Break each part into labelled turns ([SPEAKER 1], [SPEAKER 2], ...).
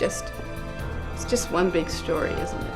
[SPEAKER 1] just one big story, isn't it?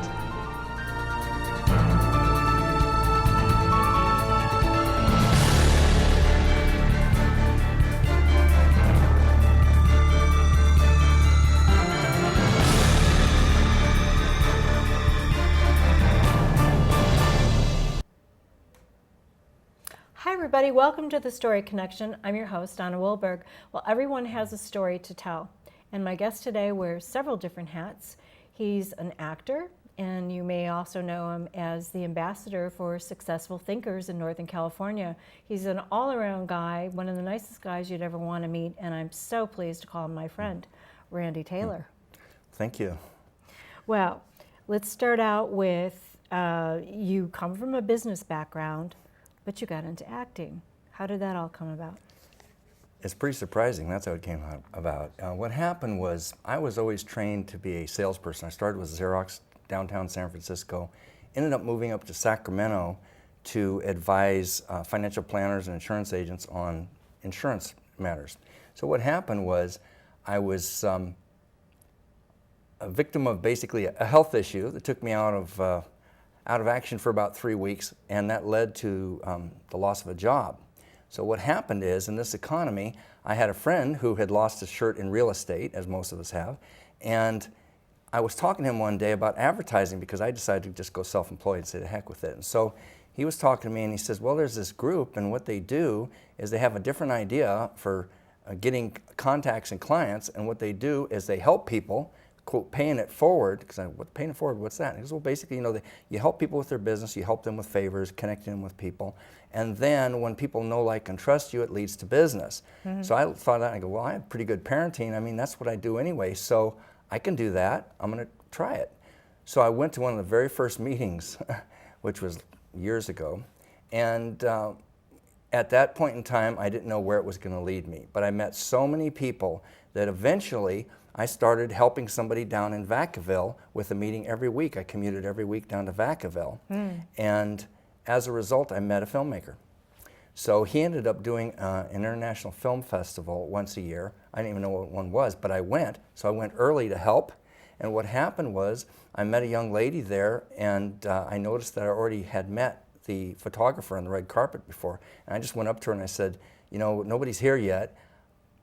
[SPEAKER 2] Hi everybody, welcome to The Story Connection. I'm your host, Donna Wilberg. Well, everyone has a story to tell, and my guest today wears several different hats. He's an actor, and you may also know him as the ambassador for Successful Thinkers in Northern California. He's an all-around guy, one of the nicest guys you'd ever want to meet, and I'm so pleased to call him my friend, Randy Taylor.
[SPEAKER 3] Thank you.
[SPEAKER 2] Well, let's start out with you come from a business background, but you got into acting. How did that all come about?
[SPEAKER 3] It's pretty surprising. That's how it came about. What happened was I was always trained to be a salesperson. I started with Xerox downtown San Francisco, ended up moving up to Sacramento to advise financial planners and insurance agents on insurance matters. So what happened was I was a victim of basically a health issue that took me out of action for about 3 weeks, and that led to the loss of a job. So what happened is, in this economy, I had a friend who had lost his shirt in real estate, as most of us have, and I was talking to him one day about advertising because I decided to just go self-employed and say the heck with it. And so he was talking to me and he says, well, there's this group, and what they do is they have a different idea for getting contacts and clients, and what they do is they help people, quote, paying it forward, because what paying it forward, what's that? And he goes, well, basically, you help people with their business, you help them with favors, connecting them with people, and then when people know, like, and trust you, it leads to business. Mm-hmm. So I thought that, and I go, well, I have pretty good parenting. I mean, that's what I do anyway, so I can do that. I'm going to try it. So I went to one of the very first meetings, which was years ago, and at that point in time, I didn't know where it was going to lead me, but I met so many people that eventually I started helping somebody down in Vacaville with a meeting every week. I commuted every week down to Vacaville. And as a result, I met a filmmaker. So he ended up doing an international film festival once a year. I didn't even know what one was, but I went. So I went early to help. And what happened was I met a young lady there, and I noticed that I already had met the photographer on the red carpet before. And I just went up to her and I said, nobody's here yet.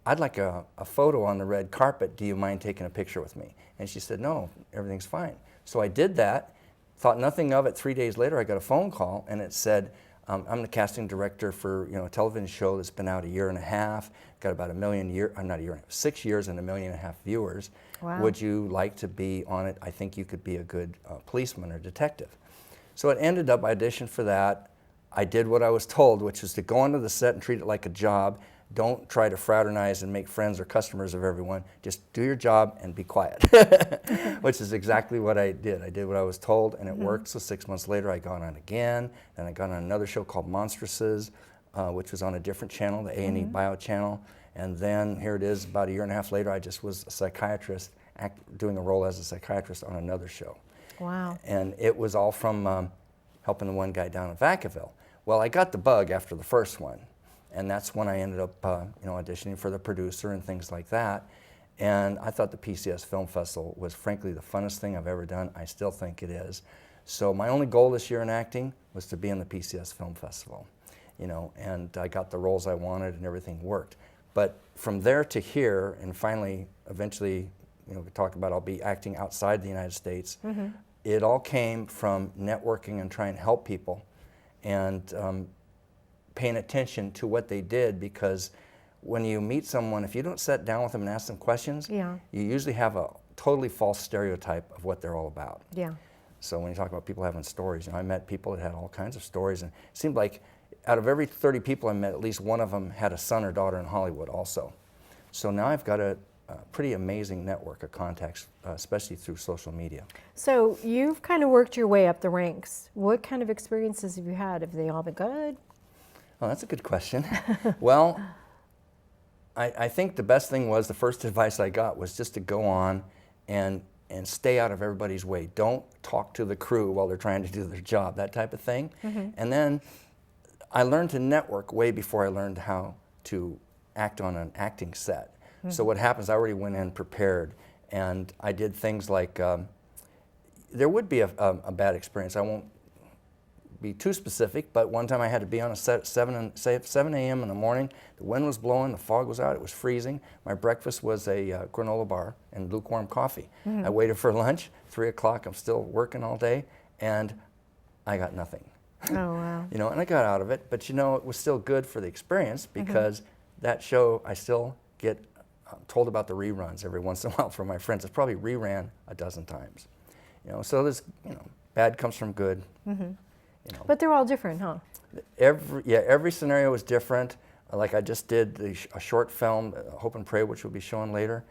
[SPEAKER 3] I'd like a photo on the red carpet. Do you mind taking a picture with me? And she said, no, everything's fine. So I did that, thought nothing of it. 3 days later, I got a phone call, and it said, I'm the casting director for a television show that's been out a year and a half, got about 6 years and 1.5 million viewers. Wow. Would you like to be on it? I think you could be a good policeman or detective. So it ended up, I auditioned for that. I did what I was told, which was to go onto the set and treat it like a job. Don't try to fraternize and make friends or customers of everyone. Just do your job and be quiet, which is exactly what I did. I did what I was told, and it worked. So 6 months later, I got on again, and I got on another show called Monstresses, which was on a different channel, the A&E Bio channel. And then here it is, about 1.5 years later, I just was a psychiatrist, doing a role as a psychiatrist on another show.
[SPEAKER 2] Wow.
[SPEAKER 3] And it was all from helping the one guy down in Vacaville. Well, I got the bug after the first one. And that's when I ended up auditioning for the producer and things like that. And I thought the PCS Film Festival was frankly the funnest thing I've ever done. I still think it is. So my only goal this year in acting was to be in the PCS Film Festival, and I got the roles I wanted and everything worked. But from there to here, and finally, eventually, we talked about I'll be acting outside the United States. It all came from networking and trying to help people, and paying attention to what they did, because when you meet someone, if you don't sit down with them and ask them questions, you usually have a totally false stereotype of what they're all about. Yeah. So when you talk about people having stories, I met people that had all kinds of stories, and it seemed like out of every 30 people I met, at least one of them had a son or daughter in Hollywood also. So now I've got a pretty amazing network of contacts, especially through social media.
[SPEAKER 2] So you've kind of worked your way up the ranks. What kind of experiences have you had? Have they all been good?
[SPEAKER 3] Oh, that's a good question. Well, I think the best thing was, the first advice I got was just to go on and stay out of everybody's way. Don't talk to the crew while they're trying to do their job, that type of thing. And then I learned to network way before I learned how to act on an acting set. So what happens, I already went in prepared, And I did things like, there would be a bad experience. I won't be too specific, but one time I had to be on a set at 7 a.m. in the morning. The wind was blowing, the fog was out, it was freezing. My breakfast was a granola bar and lukewarm coffee. I waited for lunch, 3 o'clock, I'm still working all day, and I got nothing.
[SPEAKER 2] Oh, wow.
[SPEAKER 3] You know, and I got out of it, but you know, it was still good for the experience because that show, I still get told about the reruns every once in a while from my friends. It's probably reran a dozen times. You know, so there's, you know, bad comes from good. You know.
[SPEAKER 2] But they're all different, huh?
[SPEAKER 3] Every scenario is different. Like I just did a short film, Hope and Pray, which we'll be showing later,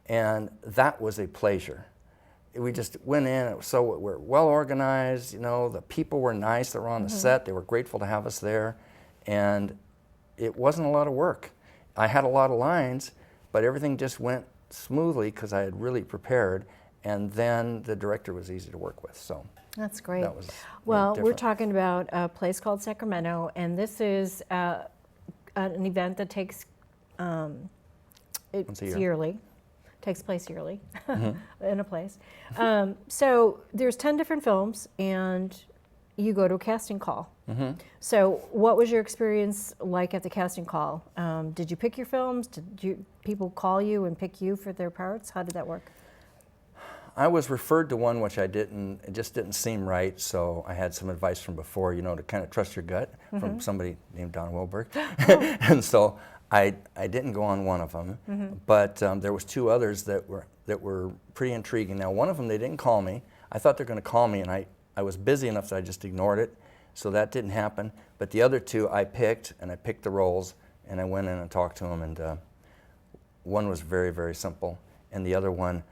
[SPEAKER 3] and that was a pleasure. We just went in, it was we're well organized, you know, the people were nice that were on the set, they were grateful to have us there, and it wasn't a lot of work. I had a lot of lines, but everything just went smoothly because I had really prepared, and then the director was easy to work with, so.
[SPEAKER 2] That's great.
[SPEAKER 3] That was
[SPEAKER 2] well, we're
[SPEAKER 3] different.
[SPEAKER 2] talking about a place called Sacramento, and this is an event that takes
[SPEAKER 3] Once a year.
[SPEAKER 2] yearly. Takes place yearly in a place. So there's 10 different films, and you go to a casting call. So what was your experience like at the casting call? Did you pick your films? Did people call you and pick you for their parts? How did that work?
[SPEAKER 3] I was referred to one which it just didn't seem right, so I had some advice from before, you know, to kind of trust your gut from somebody named Don Wilberg. And so I didn't go on one of them, but there was 2 others that were pretty intriguing. Now, one of them, they didn't call me. I thought they were going to call me, and I was busy enough that I just ignored it, so that didn't happen. But the other 2 I picked, and I picked the roles, and I went in and talked to them, and one was very, very simple, and the other one,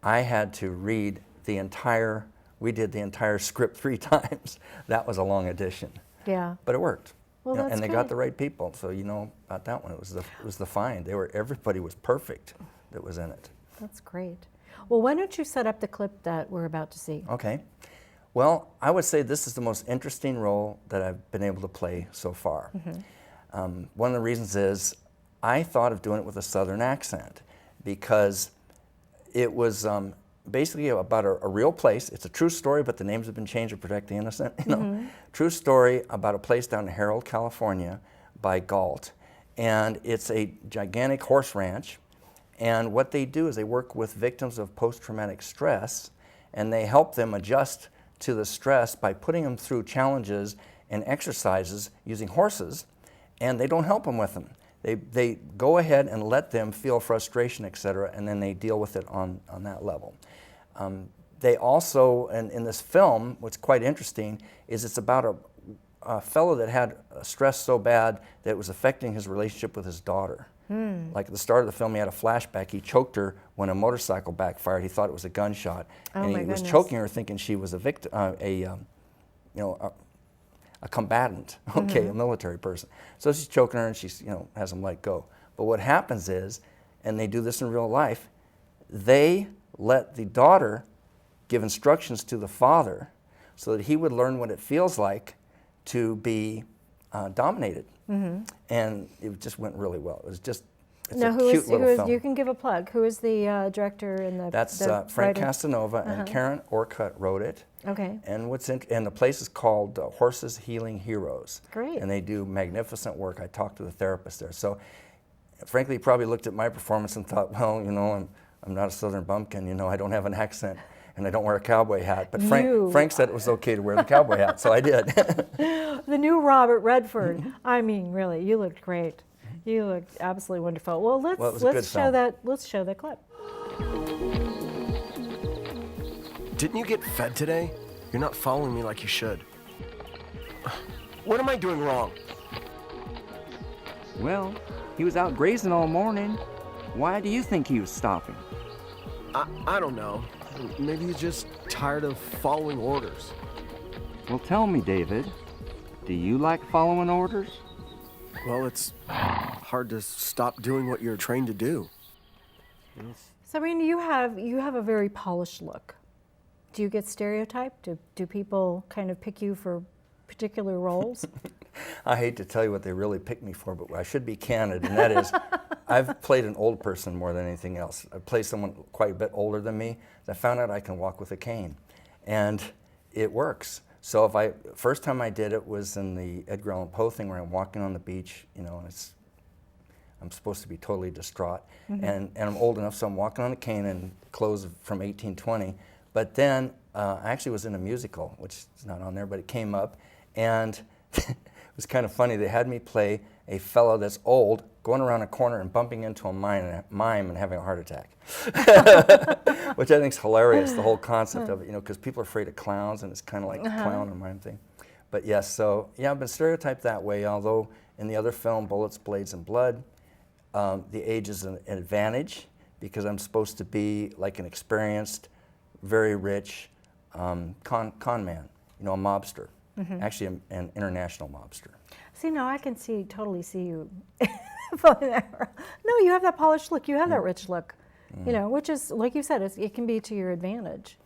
[SPEAKER 3] I had to read we did the entire script 3 times. That was a long audition.
[SPEAKER 2] Yeah.
[SPEAKER 3] But it worked.
[SPEAKER 2] Well,
[SPEAKER 3] You know,
[SPEAKER 2] that's
[SPEAKER 3] and they got
[SPEAKER 2] good.
[SPEAKER 3] the right people, so you know about that one. It was the find. Everybody was perfect that was in it.
[SPEAKER 2] That's great. Well, why don't you set up the clip that we're about to see?
[SPEAKER 3] Okay. Well, I would say this is the most interesting role that I've been able to play so far. One of the reasons is I thought of doing it with a Southern accent because it was basically about a real place. It's a true story, but the names have been changed to protect the innocent. You know? True story about a place down in Harold, California by Galt. And it's a gigantic horse ranch. And what they do is they work with victims of post-traumatic stress, and they help them adjust to the stress by putting them through challenges and exercises using horses, and they don't help them with them. They go ahead and let them feel frustration, et cetera, and then they deal with it on that level. They also, in this film, what's quite interesting is it's about a fellow that had stress so bad that it was affecting his relationship with his daughter. Like at the start of the film, he had a flashback. He choked her when a motorcycle backfired. He thought it was a gunshot, and he was choking her, thinking she was a victim, a combatant, okay, a military person. So she's choking her, and she's, you know, has him let go. But what happens is, and they do this in real life, they let the daughter give instructions to the father so that he would learn what it feels like to be dominated. And it just went really well. It was just, it's
[SPEAKER 2] Now,
[SPEAKER 3] a
[SPEAKER 2] who
[SPEAKER 3] cute
[SPEAKER 2] is,
[SPEAKER 3] little
[SPEAKER 2] who is,
[SPEAKER 3] film.
[SPEAKER 2] you can give a plug. Who is the director and the
[SPEAKER 3] That's
[SPEAKER 2] the
[SPEAKER 3] Frank
[SPEAKER 2] writer?
[SPEAKER 3] Casanova, and Karen Orcutt wrote it.
[SPEAKER 2] Okay.
[SPEAKER 3] And and the place is called Horses Healing Heroes.
[SPEAKER 2] Great.
[SPEAKER 3] And they do magnificent work. I talked to the therapist there. So, frankly, he probably looked at my performance and thought, well, you know, I'm not a Southern bumpkin. You know, I don't have an accent, and I don't wear a cowboy hat. But Frank said it was okay to wear the cowboy hat, so I did.
[SPEAKER 2] The new Robert Redford. I mean, really, you looked great. You looked absolutely wonderful. Well,
[SPEAKER 3] Well, it was a good
[SPEAKER 2] let's show
[SPEAKER 3] film.
[SPEAKER 2] that. Let's show the clip.
[SPEAKER 4] Didn't you get fed today? You're not following me like you should. What am I doing wrong?
[SPEAKER 5] Well, he was out grazing all morning. Why do you think he was stopping?
[SPEAKER 4] I don't know. Maybe he's just tired of following orders.
[SPEAKER 5] Well, tell me, David, do you like following orders?
[SPEAKER 4] Well, it's hard to stop doing what you're trained to do.
[SPEAKER 2] So, I mean, you have a very polished look. Do you get stereotyped? Do people kind of pick you for particular roles?
[SPEAKER 3] I hate to tell you what they really picked me for, but I should be candid, and that is I've played an old person more than anything else. I played someone quite a bit older than me. I found out I can walk with a cane, and it works. So first time I did it was in the Edgar Allan Poe thing where I'm walking on the beach, and I'm supposed to be totally distraught, and I'm old enough, so I'm walking on a cane in clothes from 1820. But then I actually was in a musical, which is not on there, but it came up, and it was kind of funny. They had me play a fellow that's old, going around a corner and bumping into a mime and having a heart attack, which I think is hilarious, the whole concept of it, because people are afraid of clowns, and it's kind of like the clown and mime thing. But yes, so yeah, I've been stereotyped that way, although in the other film, Bullets, Blades, and Blood, the age is an advantage because I'm supposed to be like an experienced, very rich con man, a mobster, actually an international mobster.
[SPEAKER 2] See, now I can totally see you. No, you have that polished look. You have that rich look, which is, like you said, it can be to your advantage.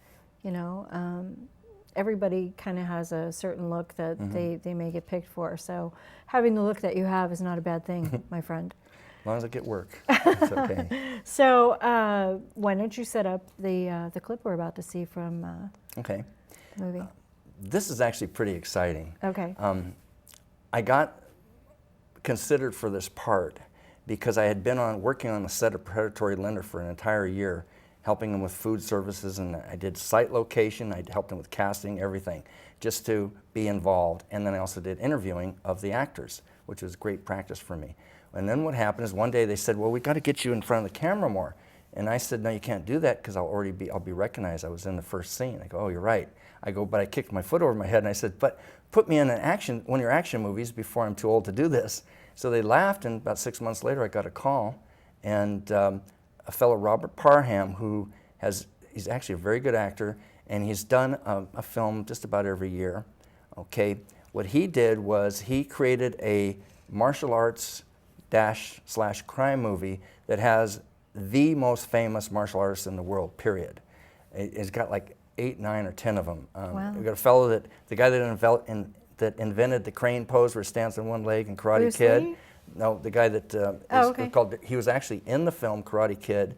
[SPEAKER 2] Everybody kind of has a certain look that they may get picked for. So having the look that you have is not a bad thing, my friend.
[SPEAKER 3] As long as I get work, it's okay.
[SPEAKER 2] So why don't you set up the clip we're about to see from
[SPEAKER 3] Okay.
[SPEAKER 2] the movie?
[SPEAKER 3] This is actually pretty exciting.
[SPEAKER 2] Okay.
[SPEAKER 3] I got considered for this part because I had been working on the set of Predatory Lender for an entire year, helping them with food services, and I did site location, I helped them with casting, everything, just to be involved. And then I also did interviewing of the actors, which was great practice for me. And then what happened is one day they said, well, we got to get you in front of the camera more. And I said, no, you can't do that because I'll be recognized. I was in the first scene. I go, oh, you're right. I go, but I kicked my foot over my head and I said, but put me in one of your action movies before I'm too old to do this. So they laughed, and about 6 months later I got a call, and a fellow, Robert Parham, he's actually a very good actor, and he's done a film just about every year. Okay, what he did was he created a martial arts / crime movie that has the most famous martial artists in the world, period. It's got like 8, 9, or 10 of them.
[SPEAKER 2] Wow.
[SPEAKER 3] We've got a fellow the guy that invented the crane pose where it stands on one leg in Karate
[SPEAKER 2] Bruce
[SPEAKER 3] Kid.
[SPEAKER 2] Lee?
[SPEAKER 3] No, the guy that he was actually in the film Karate Kid,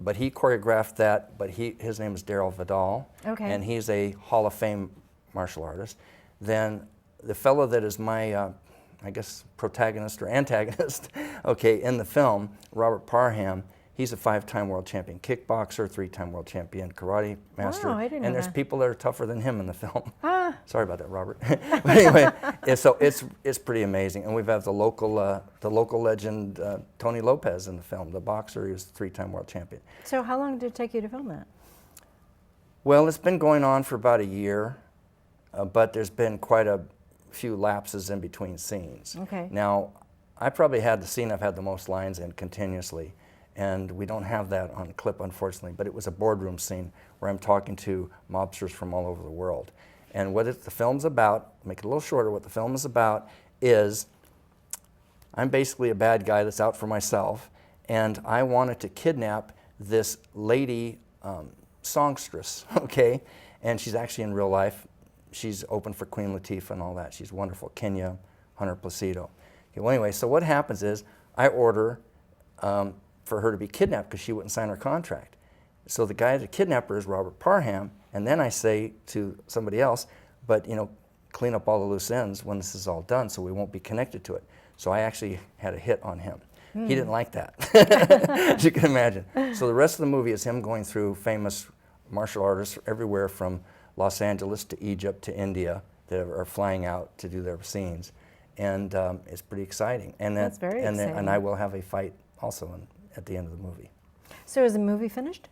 [SPEAKER 3] but he choreographed that, but his name is Daryl Vidal, and he's a Hall of Fame martial artist. Then the fellow that is my, I guess, protagonist or antagonist, in the film, Robert Parham, he's a 5-time world champion kickboxer, 3-time world champion karate master.
[SPEAKER 2] Wow, I didn't know
[SPEAKER 3] and there's
[SPEAKER 2] that.
[SPEAKER 3] people that are tougher than him in the film. Sorry about that, Robert. But anyway, so it's pretty amazing. And we've had the local legend Tony Lopez in the film, the boxer. He was a 3-time world champion.
[SPEAKER 2] So how long did it take you to film that?
[SPEAKER 3] Well, it's been going on for about a year, but there's been quite a few lapses in between scenes.
[SPEAKER 2] Okay.
[SPEAKER 3] Now, I probably had the scene I've had the most lines in continuously, and we don't have that on clip, unfortunately, but it was a boardroom scene where I'm talking to mobsters from all over the world. And what the film's about, make it a little shorter, what the film is about is I'm basically a bad guy that's out for myself, and I wanted to kidnap this lady songstress, and she's actually in real life. She's open for Queen Latifah and all that. She's wonderful. Kenya Hunter Placido. Okay, well, anyway, so what happens is I order for her to be kidnapped because she wouldn't sign her contract. So the guy, the kidnapper, is Robert Parham, and then I say to somebody else, but clean up all the loose ends when this is all done so we won't be connected to it. So I actually had a hit on him. He didn't like that, as you can imagine. So the rest of the movie is him going through famous martial artists everywhere from Los Angeles to Egypt to India that are flying out to do their scenes. And it's pretty exciting. And
[SPEAKER 2] That's very exciting.
[SPEAKER 3] And I will have a fight also at the end of the movie.
[SPEAKER 2] So is the movie finished?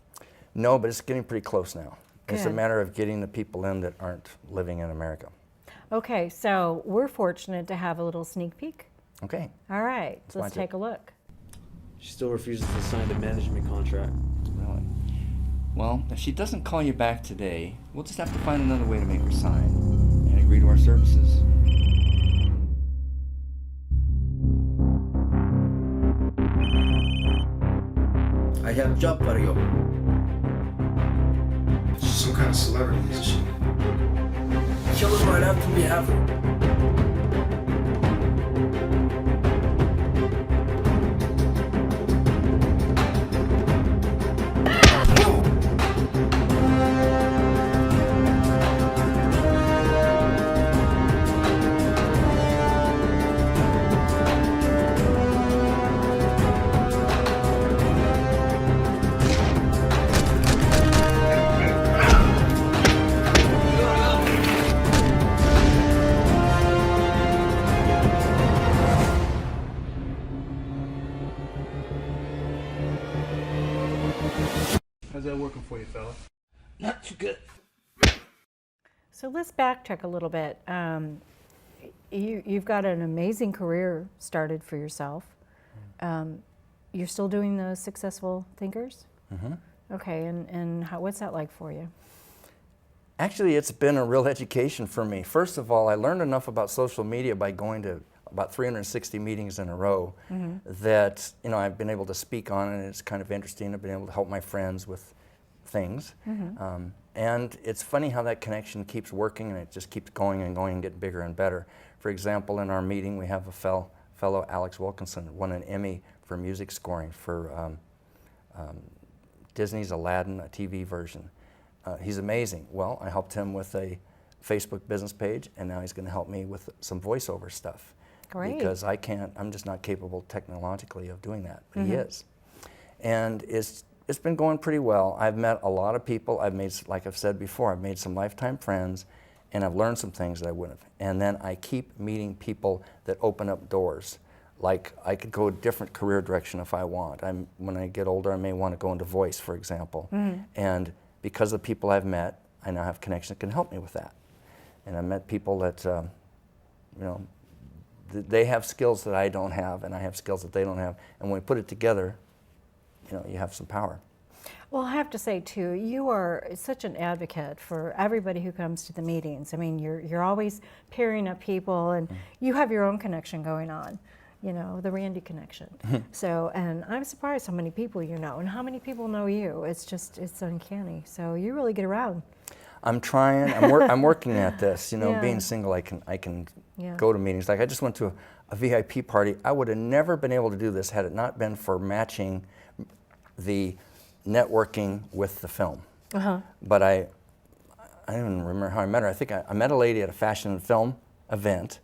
[SPEAKER 3] No, but it's getting pretty close now. It's a
[SPEAKER 2] Good.
[SPEAKER 3] matter of getting the people in that aren't living in America.
[SPEAKER 2] Okay, so we're fortunate to have a little sneak peek.
[SPEAKER 3] Okay.
[SPEAKER 2] All right, let's
[SPEAKER 3] watch it.
[SPEAKER 2] take a look.
[SPEAKER 6] She still refuses to sign the management contract.
[SPEAKER 5] Really? Well, if she doesn't call you back today, we'll just have to find another way to make her sign and agree to our services.
[SPEAKER 7] I have a job for you.
[SPEAKER 8] She's some kind of celebrity, isn't she?
[SPEAKER 7] Kill him right after we have him.
[SPEAKER 9] How's that working for you, fella?
[SPEAKER 7] Not too good.
[SPEAKER 2] So let's backtrack a little bit. You've got an amazing career started for yourself. You're still doing the Successful Thinkers?
[SPEAKER 3] Mm-hmm.
[SPEAKER 2] Okay, and what's that like for you?
[SPEAKER 3] Actually, it's been a real education for me. First of all, I learned enough about social media by going to about 360 meetings in a row that I've been able to speak on, and it's kind of interesting. I've been able to help my friends with things. And it's funny how that connection keeps working, and it just keeps going and going and getting bigger and better. For example, in our meeting, we have a fellow Alex Wilkinson, won an Emmy for music scoring for Disney's Aladdin, a TV version. He's amazing. Well, I helped him with a Facebook business page, and now he's going to help me with some voiceover stuff.
[SPEAKER 2] Great.
[SPEAKER 3] Because I'm just not capable technologically of doing that, but he is. And it's been going pretty well. I've met a lot of people. I've made, like I've said before, I've made some lifetime friends, and I've learned some things that I wouldn't have. And then I keep meeting people that open up doors. Like, I could go a different career direction if I want. When I get older, I may want to go into voice, for example. And because of the people I've met, I now have connections that can help me with that. And I've met people that, they have skills that I don't have, and I have skills that they don't have. And when we put it together, you have some power.
[SPEAKER 2] Well, I have to say too, you are such an advocate for everybody who comes to the meetings. I mean, you're always pairing up people, and you have your own connection going on, the Randy connection. So, and I'm surprised how many people you know and how many people know you. It's uncanny. So you really get around.
[SPEAKER 3] I'm trying. I'm working at this.
[SPEAKER 2] Yeah.
[SPEAKER 3] Being single, I can go to meetings. Like, I just went to a VIP party. I would have never been able to do this had it not been for matching the networking with the film. But I don't even remember how I met her. I think I met a lady at a fashion and film event,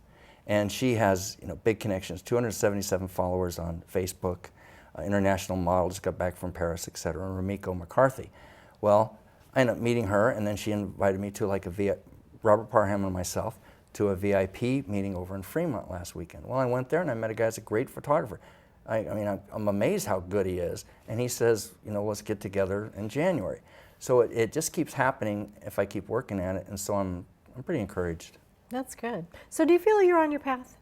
[SPEAKER 3] and she has big connections, 277 followers on Facebook, international model, just got back from Paris, etc. Ramiko McCarthy. Well, I ended up meeting her, and then she invited me to Robert Parham and myself to a VIP meeting over in Fremont last weekend. Well, I went there and I met a guy that's a great photographer. I'm amazed how good he is. And he says, let's get together in January. So it just keeps happening if I keep working at it, and so I'm pretty encouraged.
[SPEAKER 2] That's good. So do you feel you're on your path?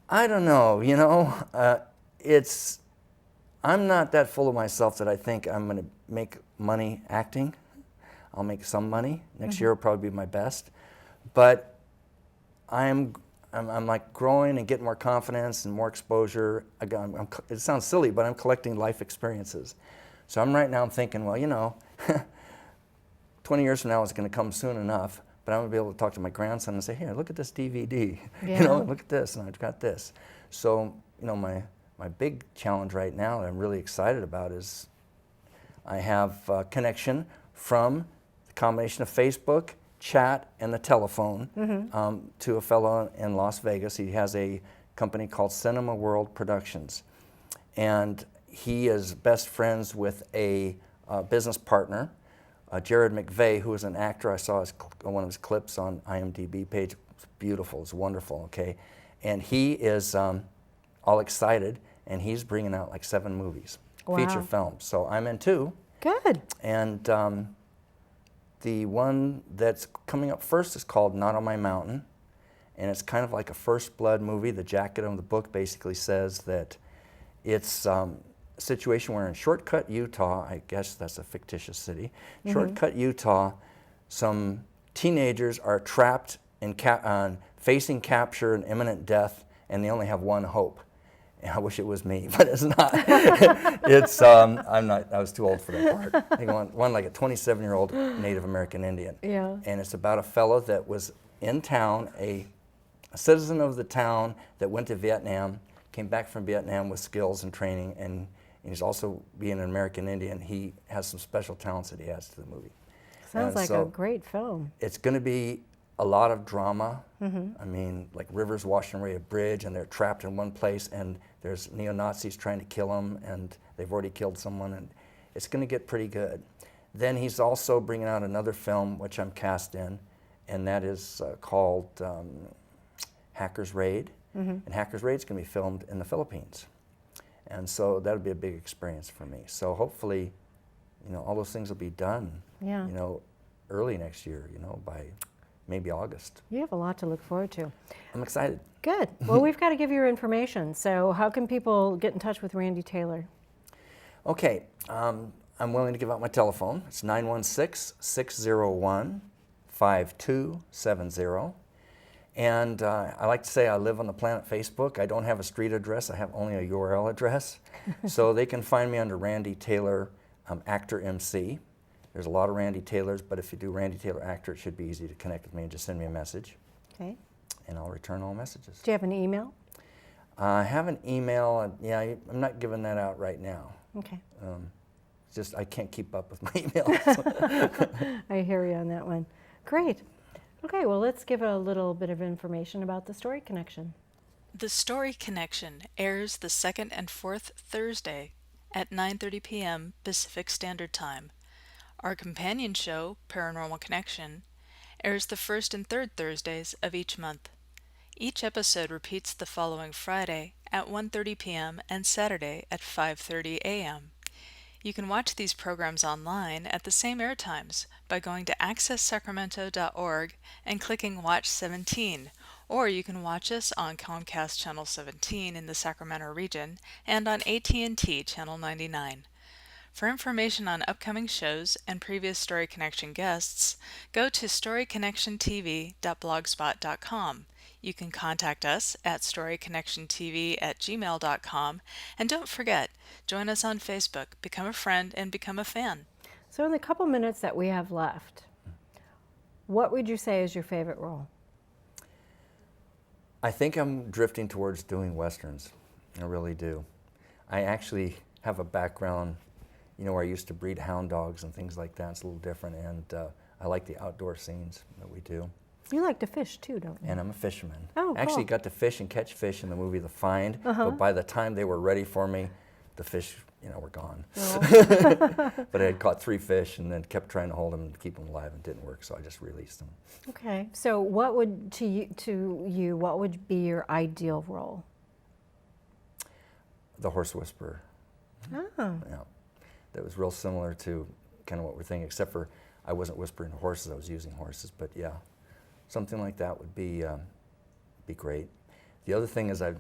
[SPEAKER 3] I don't know, I'm not that full of myself that I think I'm going to make money acting. I'll make some money. Next year will probably be my best. But I'm like growing and getting more confidence and more exposure. Again, it sounds silly, but I'm collecting life experiences. So I'm thinking, well, 20 years from now it's going to come soon enough, but I'm going to be able to talk to my grandson and say, here, look at this DVD. Look at this, and I've got this. So, my big challenge right now that I'm really excited about is I have a connection from the combination of Facebook, chat, and the telephone to a fellow in Las Vegas. He has a company called Cinema World Productions. And he is best friends with a business partner, Jared McVeigh, who is an actor. I saw one of his clips on IMDb page. It's beautiful, it's wonderful, okay? And he is all excited, and he's bringing out like 7 movies, feature films. So I'm in 2.
[SPEAKER 2] Good.
[SPEAKER 3] And the one that's coming up first is called Not on My Mountain, and it's kind of like a First Blood movie. The jacket on the book basically says that it's a situation where in Shortcut, Utah, I guess that's a fictitious city, Shortcut, Utah, some teenagers are trapped in facing capture and imminent death, and they only have one hope. And I wish it was me, but it's not. It's I was too old for that part. I think one like a 27-year-old Native American Indian.
[SPEAKER 2] Yeah.
[SPEAKER 3] And it's about a fellow that was in town, a citizen of the town that went to Vietnam, came back from Vietnam with skills and training, and he's also, being an American Indian, he has some special talents that he adds to the movie.
[SPEAKER 2] Sounds like a great film.
[SPEAKER 3] It's going to be a lot of drama. I mean, like rivers washing away a bridge, and they're trapped in one place, and there's neo-Nazis trying to kill them, and they've already killed someone, and it's going to get pretty good. Then he's also bringing out another film, which I'm cast in, and that is called Hackers Raid. And Hackers Raid is going to be filmed in the Philippines. And so that'll be a big experience for me. So hopefully, all those things will be done,
[SPEAKER 2] Yeah.
[SPEAKER 3] early next year, by maybe August.
[SPEAKER 2] You have a lot to look forward to.
[SPEAKER 3] I'm excited.
[SPEAKER 2] Good. Well, we've got to give you your information. So how can people get in touch with Randy Taylor?
[SPEAKER 3] Okay, I'm willing to give out my telephone. It's 916-601-5270. And I like to say I live on the planet Facebook. I don't have a street address. I have only a URL address. So they can find me under Randy Taylor, Actor MC. There's a lot of Randy Taylors, but if you do Randy Taylor Actor, it should be easy to connect with me and just send me a message.
[SPEAKER 2] Okay.
[SPEAKER 3] And I'll return all messages.
[SPEAKER 2] Do you have an email?
[SPEAKER 3] I have an email. Yeah, I'm not giving that out right now.
[SPEAKER 2] Okay.
[SPEAKER 3] Just I can't keep up with my emails.
[SPEAKER 2] I hear you on that one. Great. Okay, well, let's give a little bit of information about the Story Connection.
[SPEAKER 9] The Story Connection airs the second and fourth Thursday at 9:30 p.m. Pacific Standard Time. Our companion show, Paranormal Connection, airs the first and third Thursdays of each month. Each episode repeats the following Friday at 1:30 p.m. and Saturday at 5:30 a.m. You can watch these programs online at the same air times by going to accesssacramento.org and clicking Watch 17, or you can watch us on Comcast Channel 17 in the Sacramento region and on AT&T Channel 99. For information on upcoming shows and previous Story Connection guests, go to storyconnectiontv.blogspot.com. You can contact us at storyconnectiontv@gmail.com, and don't forget, join us on Facebook, become a friend, and become a fan.
[SPEAKER 2] So in the couple minutes that we have left, what would you say is your favorite role?
[SPEAKER 3] I think I'm drifting towards doing Westerns. I really do. I actually have a background, where I used to breed hound dogs and things like that. It's a little different, and I like the outdoor scenes that we do.
[SPEAKER 2] You like to fish too, don't you?
[SPEAKER 3] And I'm a fisherman.
[SPEAKER 2] Oh,
[SPEAKER 3] Actually
[SPEAKER 2] cool.
[SPEAKER 3] got to fish and catch fish in the movie The Find, but by the time they were ready for me, the fish, were gone.
[SPEAKER 2] Oh.
[SPEAKER 3] But I had caught 3 fish and then kept trying to hold them and keep them alive, and it didn't work, so I just released them.
[SPEAKER 2] Okay, so what would, what would be your ideal role?
[SPEAKER 3] The Horse Whisperer.
[SPEAKER 2] Oh.
[SPEAKER 3] Yeah. That was real similar to kind of what we're thinking, except for I wasn't whispering to horses, I was using horses, but yeah. Something like that would be great. The other thing is I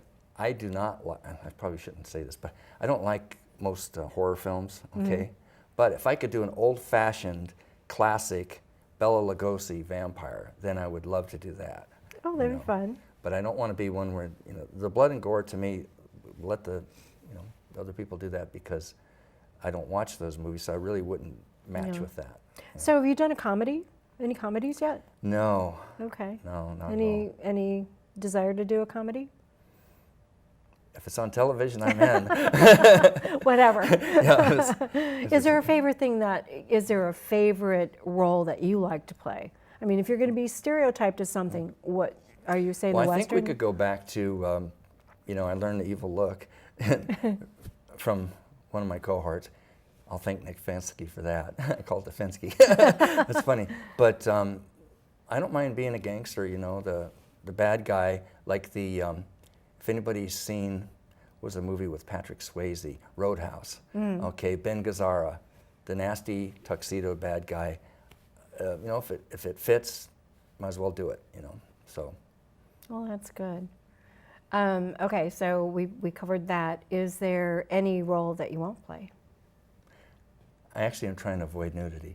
[SPEAKER 3] do not like, I probably shouldn't say this, but I don't like most horror films, okay? But if I could do an old-fashioned, classic Bela Lugosi vampire, then I would love to do that.
[SPEAKER 2] Oh, that'd be fun.
[SPEAKER 3] But I don't want to be one where, the blood and gore to me, let the other people do that, because I don't watch those movies, so I really wouldn't match with that.
[SPEAKER 2] So have you done a comedy? Any comedies yet?
[SPEAKER 3] No.
[SPEAKER 2] Okay.
[SPEAKER 3] No, not at all.
[SPEAKER 2] Any desire to do a comedy?
[SPEAKER 3] If it's on television, I'm in.
[SPEAKER 2] Whatever.
[SPEAKER 3] Yeah,
[SPEAKER 2] Is there a favorite role that you like to play? I mean, if you're going to be stereotyped as something, what are you saying?
[SPEAKER 3] Well,
[SPEAKER 2] the
[SPEAKER 3] I
[SPEAKER 2] Western?
[SPEAKER 3] think we could go back to, I learned the evil look from one of my cohorts. I'll thank Nick Fensky for that. I call it the Fensky. That's funny. But I don't mind being a gangster, the bad guy, like if anybody's seen, was a movie with Patrick Swayze, Roadhouse. Okay, Ben Gazzara, the nasty tuxedo bad guy. If it fits, might as well do it, so.
[SPEAKER 2] Well, that's good. Okay, so we covered that. Is there any role that you won't play?
[SPEAKER 3] I actually am trying to avoid nudity.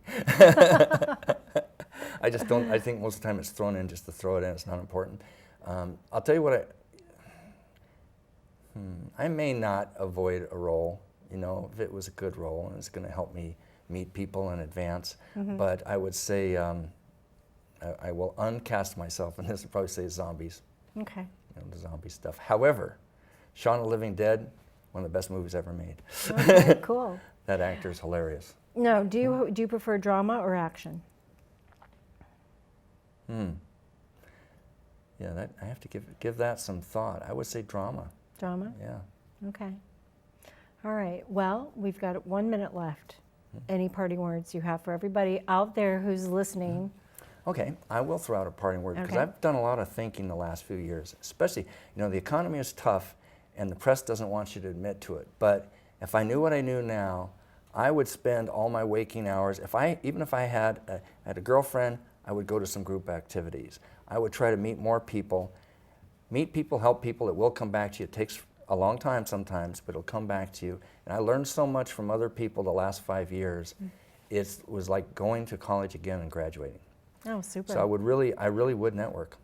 [SPEAKER 3] I just don't, I think most of the time it's thrown in just to throw it in, it's not important. I'll tell you what, I may not avoid a role, if it was a good role and it's going to help me meet people in advance. But I would say I will uncast myself, and this would probably say zombies. Okay. The zombie stuff. However, Shaun of the Living Dead, one of the best movies ever made.
[SPEAKER 2] Okay, cool.
[SPEAKER 3] That actor's hilarious.
[SPEAKER 2] No, do you prefer drama or action?
[SPEAKER 3] Yeah, I have to give that some thought. I would say drama.
[SPEAKER 2] Drama?
[SPEAKER 3] Yeah.
[SPEAKER 2] Okay. All right. Well, we've got 1 minute left. Any parting words you have for everybody out there who's listening?
[SPEAKER 3] Okay, I will throw out a parting word, because
[SPEAKER 2] Okay.
[SPEAKER 3] I've done a lot of thinking the last few years, especially, the economy is tough and the press doesn't want you to admit to it. But if I knew what I knew now, I would spend all my waking hours, even if I had a girlfriend, I would go to some group activities. I would try to meet more people. Meet people, help people, it will come back to you. It takes a long time sometimes, but it'll come back to you. And I learned so much from other people the last 5 years. It was like going to college again and graduating.
[SPEAKER 2] Oh, super.
[SPEAKER 3] So I really would network.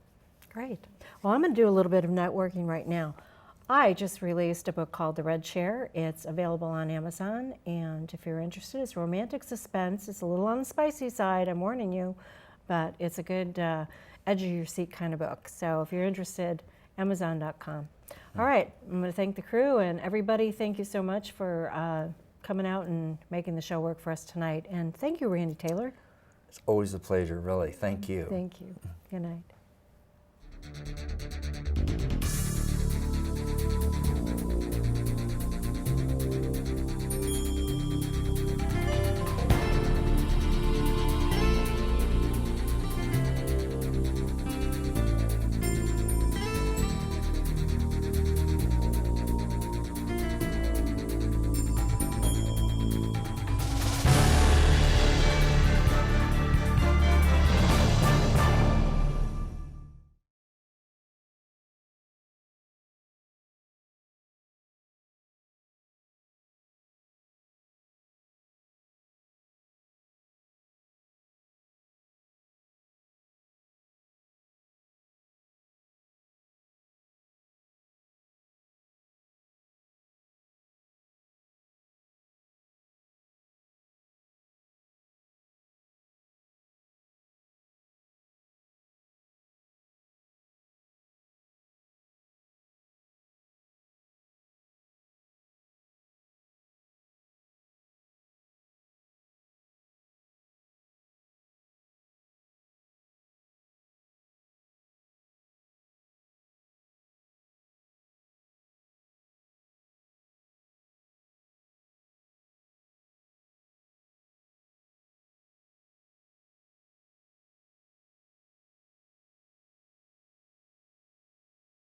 [SPEAKER 2] Great. Well, I'm going to do a little bit of networking right now. I just released a book called The Red Chair. It's available on Amazon, and if you're interested, it's romantic suspense. It's a little on the spicy side, I'm warning you, but it's a good edge of your seat kind of book. So if you're interested, Amazon.com. All right, I'm going to thank the crew, and everybody, thank you so much for coming out and making the show work for us tonight. And thank you, Randy Taylor.
[SPEAKER 3] It's always a pleasure, really. Thank you.
[SPEAKER 2] Thank you. Good night.